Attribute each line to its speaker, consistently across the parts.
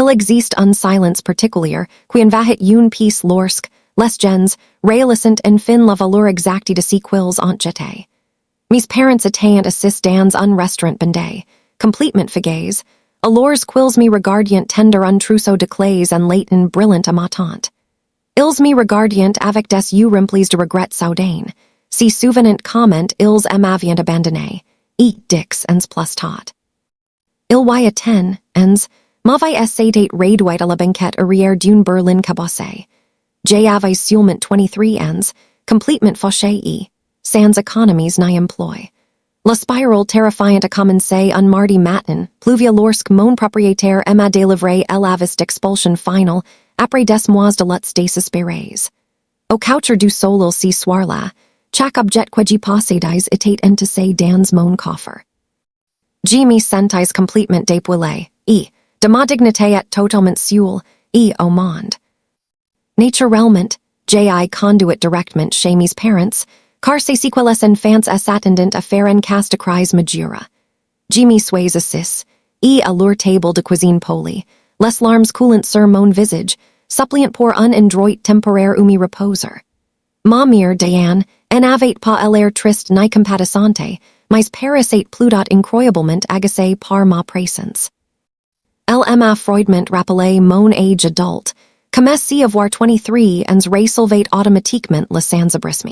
Speaker 1: Il existe un silence particulier, qui invahit une piece lorsque, les gens, réalisent en fin la valeur exacte de si quils ont jeté. Mes parents atteignent assist dans un restaurant bondé, completement fagaise, alors quils me regardient tender un trousseau de clés en latin brillant à ma tante. Ils me regardient avec des yeux remplis de regrets soudain, si souvenant comment ils m'avaient abandonné, et dix ans plus tard. Il y a 10 ans, m'avait essayé réduite à la banquette arrière d'une berline cabossée. J'avais seulement 23 ans, complètement fauché et, sans économies ni emploi. La spirale terrifiante a commencé un mardi matin, pluvia lorsque mon propriétaire m'a délivré l'avis d'expulsion final, après des mois de luttes désespérées. Au coucher du soleil ce soir-là, chaque objet que j'y possédais était entassé dans mon coffre. Je me sentais complètement dépoilé, et, de ma dignité et totalement seul, et au monde. Naturellement, j'ai conduit directement chez mes parents, car c'est si que les enfants s'attendent à faire un casse de crise majeur. Je me suis assis, et à leur table de cuisine polie, les larmes coulant sur mon visage, suppliant pour un endroit temporaire où me reposer. Ma mère Diane, n'avait pas l'air triste ni compatissante, mais paraissait plutôt incroyablement agacée par ma présence. Elle m'a froidement rappelé mon âge adulte, commencé à avoir 23 ans résolvait automatiquement le sans-abrisme.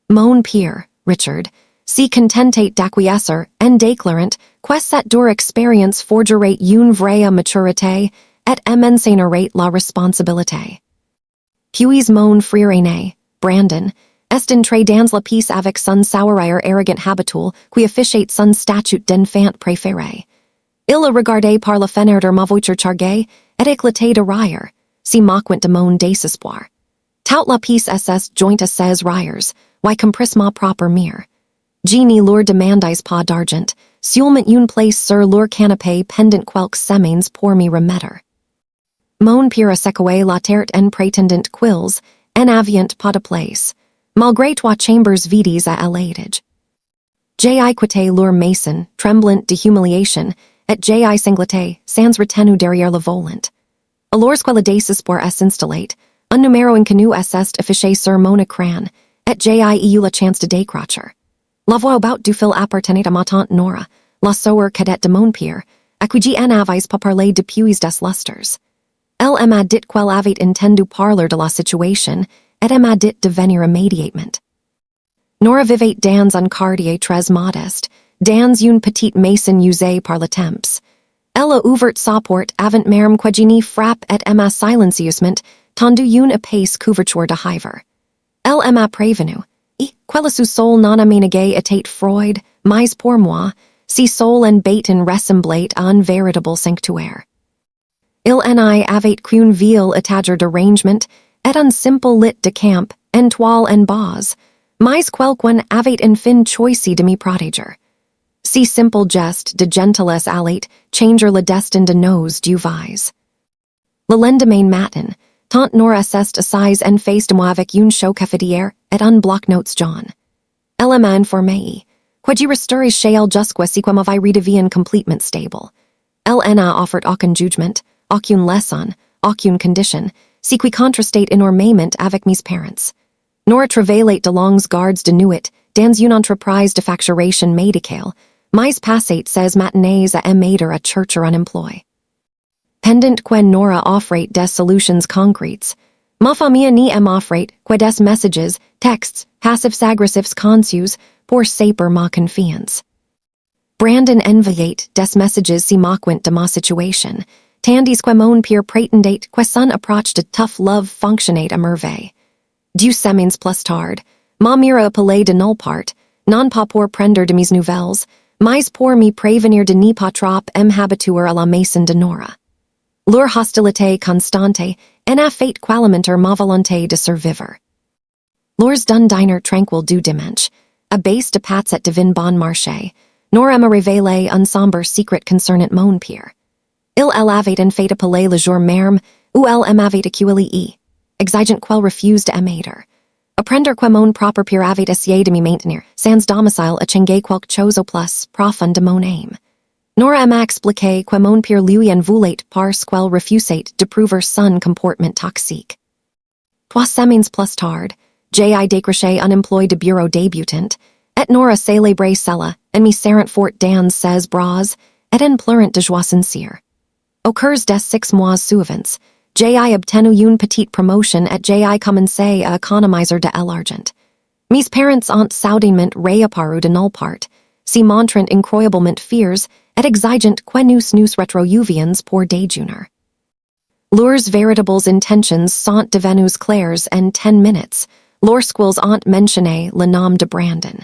Speaker 1: Mon père, Richard, si contentait d'acquiescer en déclarant que cette dure expérience forgerait une vraie maturité et m'enseignerait la responsabilité. Puis mon frère aîné, Brandon, est entré dans la pièce avec son sourire arrogant habituel qui affichait son statut d'enfant préféré. Il a regardé par la fenêtre ma voiture chargée et éclaté de rire, si moquant de mon désespoir. Tout la pièce ss joint à ses rires, y compris ma propre mire. Jeannie leur demandais pas d'argent, seulement une place sur leur canapé pendant quelques semaines pour me remettre. Mon père a secoué la terre en prétendant quils, en avient pas de place, malgré trois chambers vides à l'étage. J'ai quitté leur maison, tremblant de humiliation, et j'ai sangloté, sans retenue derrière le volant. Alors que le désespoir s'installe, un numéro inconnu est affiché sur mon écran, et j'ai eu la chance de décrocher. La voix about du fil appartenait à ma tante Nora, la sœur cadette de mon père, à qui je n'avais pas parlé depuis des lustres. Elle m'a dit qu'elle avait entendu parler de la situation, et m'a dit de venir immédiatement. Nora vivait dans un quartier très modeste, dans une petite maison usée par le temps. Elle a ouvert sa porte avant même que je n'y frappe et m'a silencieusement tendu une épaisse couverture de hiver. Elle m'a prévenu, et que le sous-sol non aménagé était froid, mais pour moi, si sol en bâton ressemblait à un véritable sanctuaire. Il n'y avait qu'une ville étagère d'arrangement, et un simple lit de camp, en toile en base, mais quelqu'un avait enfin choisi de me protéger. Si simple geste de gentillesse allait changer le destin de nos deux vies. Le lendemain matin, tante Nora s'est assise en face de moi avec une show cafetière et un bloc-notes jaune. Elle m'a informé que je resterais chez elle jusqu'à ce que m'avait redevient complètement stable. Elle n'a offert aucun jugement, aucune leçon, aucune condition, si qui contrastait énormément avec mes parents. Nora travaillait de longues gardes de nuit dans une entreprise de facturation médicale, mais passait ses matinées à m'aider à chercher un emploi. Pendant que Nora offrait des solutions concrètes, ma famille n'y m'offrait que des messages, textes, passifs-agressifs conçus pour saper ma confiance. Brandon envoyait des messages si moquant de ma situation, tandis que mon père prétendait que son approche de tough love fonctionnait à merveille. 2 semaines plus tard, ma mère a appelé de nulle part, non pas pour prendre de mes nouvelles, mais pour me prévenir de ne pas trop m'habituer à la maison de Nora. Leur hostilité constante en a fait qu'alimenter ma volonté de survivre. Lors d'un dîner tranquille du dimanche, à base de pâtes et de vin bon marché, Nora m'a révélé un sombre secret concernant mon père. Elle avait en fait appelé le jour même où elle m'avait accueilli et, exigeant qu'elle refuse de m'aider. Apprendre que mon propre père avait essayé de me maintenir sans domicile a changé quelque chose au plus profond de mon âme. Nora Emma explique que mon pire lui en voulait parce qu'elle refusait de prouver son comportement toxique. 3 semaines plus tard, J.I. décroché un emploi de bureau débutant, et Nora célébrait cela, en me serrant fort dans ses bras, et en pleurant de joie sincère. Au cours des 6 mois suivants, J.I. obtenu une petite promotion et J.I. commençait à économiser de l'argent. Mes parents ont soudainement réapparu de nulle part, si montrant incroyablement fiers et exigeant que nous retrouvions pour déjeuner. Leurs véritables intentions sont devenues claires en 10 minutes, lorsqu'ils ont mentionné le nom de Brandon.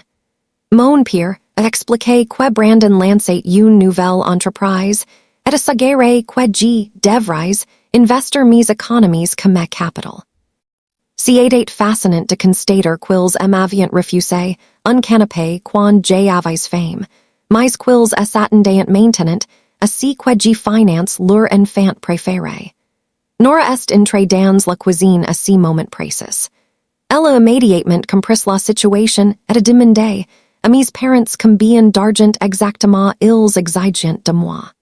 Speaker 1: Mon père a expliqué que Brandon lançait une nouvelle entreprise et a suggéré que je devrais investir mes économies comme capital. C'était fascinant de constater qu'ils m'avaient refusé un canapé quand j'avais faim, mais qu'ils s'attendaient maintenant à ce que je finance leur enfant préféré. Nora est entrée dans la cuisine à ce moment précis. Elle a immédiatement compris la situation et a demandé à mes parents combien d'argent exactement ils exigeaient de moi.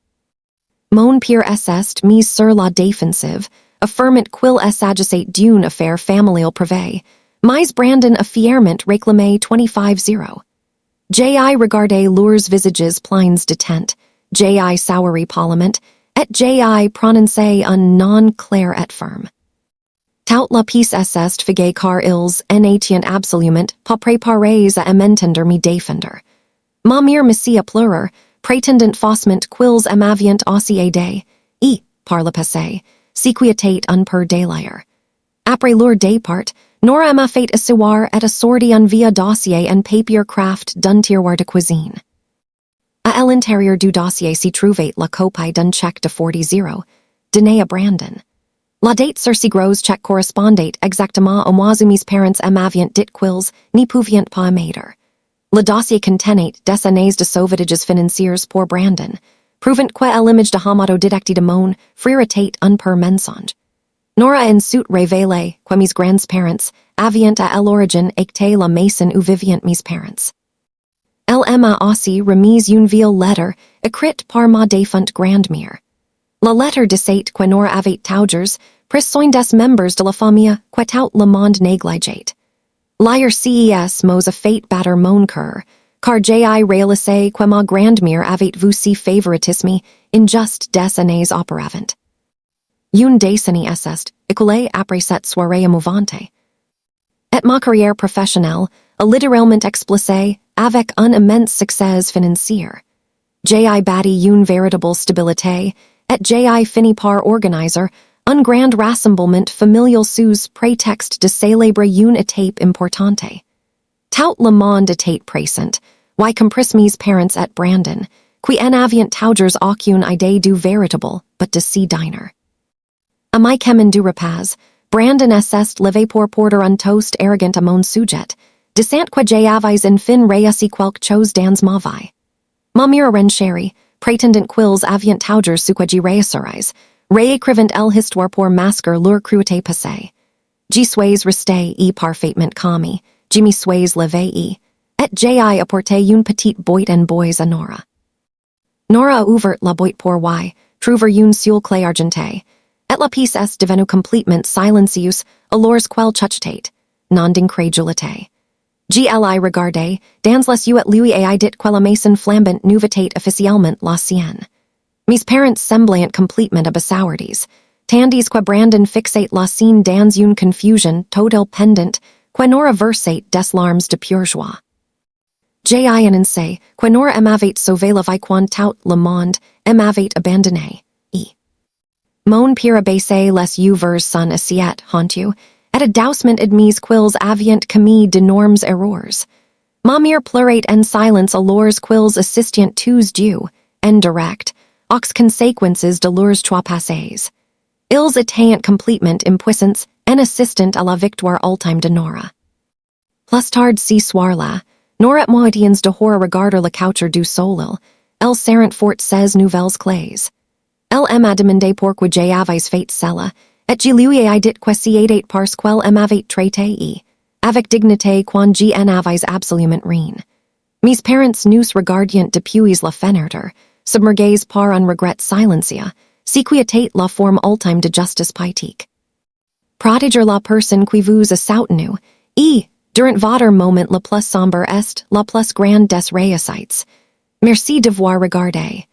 Speaker 1: Mon père est mis sur la défensive, affirmant qu'il s'agissait d'une affaire familiale privée, mais Brandon a fièrement réclamé 25 €. J.I. regardait leurs visages pleins d'attente, J.I. sourit poliment, et J.I. prononçait un nom clair et ferme. Tout la pièce est figée car ils n'étaient absolument pas préparés à m'entendre me défendre. Ma mère me a pleurer, prétendant faussement qu'ils m'avaient aussi aidé, et, par le passé, ce qui était un peu délire. Après leur départ, Nora m'a fait asseoir et assorti un via dossier en papier craft d'un tiroir de cuisine. À l'intérieur du dossier s'y trouvait la copie d'un chèque de 40 € donné à Brandon. La date sur ce gros chèque correspondait exactement au mois où mes parents m'avaient dit qu'ils n'y pouvaient pas m'aider. Le dossier contenait des années de sauvetages financiers pour Brandon, prouvant que l'image de Hamado détecté de mon frère était un pur mensonge. Nora ensuite révélé que mes grands-parents avaient à l'origine été la maison où vivaient mes parents. Elle m'a aussi remis une vieille lettre écrite par ma défunte grand-mère. La lettre disait que Nora avait toujours pris soin des membres de la famille que tout le monde négligeait. L'air ces mots a fait battre mon cœur, car j'ai réalisé que ma grand-mère avait vu si favoritisme in just des années auparavant. Une décennie est écoulée après cette soirée émouvante. Et ma carrière professionnelle a littéralement explosé avec un immense succès financier. J'ai bâti une véritable stabilité, et j'ai fini par organiser un grand rassemblement familial sous prétexte de célébrer une étape importante. Tout le monde était présent, y compris mes parents et Brandon, qui en avaient toujours aucune idée du véritable, but de si dîner. À my chemin du repas, Brandon s'est levé pour porter un toast arrogant à mon sujet, disant que j'avais enfin réussi quelque chose dans ma vie. Ma mère chérie, prétendant qu'ils avaient toujours su que j'y réussirais, réécrivant l'histoire pour masquer leur cruauté passée. J'y suis resté parfaitement calme, j'y me suis levé et j'ai apporté une petite boîte en bois à Nora. Nora a ouvert la boîte pour trouver une seule clé argentée, et la pièce est devenue complètement silencieuse alors qu'elle chuchotait, non d'incrédulité. G.L.I. regardait, dans les yeux lui et dit que la maison flambante nouveauté officiellement la sienne. Mes parents semblaient complètement abasourdis, tandis que Brandon fixait la scène dans une confusion totale pendant que Nora versait des larmes de pure joie. J'ai annoncé que Nora m'avait sauvé la vie quand tout le monde m'avait abandonné, et mon père abaissait les yeux vers son assiette hontu, et a doucement admis qu'ils avaient commis d'énormes erreurs. Ma mère pleurait en silence alors qu'ils assistaient tous due, en direct, aux conséquences de leurs choix passés. Ils étaient complètement impuissants en assistant à la victoire ultime de Nora. Plus tard ce soir-là, Nora et moi étions dehors regarder la couture du soleil, elle serrant fort ses nouvelles clés. Elle m'a demandé pourquoi j'avais fait cela, et je lui ai dit que c'était parce qu'elle m'avait traité avec dignité quand je n'avais absolument rien. Mes parents nous regardiant depuis la fenêtre, submergez par un regret silencia, si qui était la forme ultime de justice pietique. Prodiger la personne qui vous a soutenu, et, durant votre moment le plus sombre est la plus grande des réussites. Merci d'avoir regardé.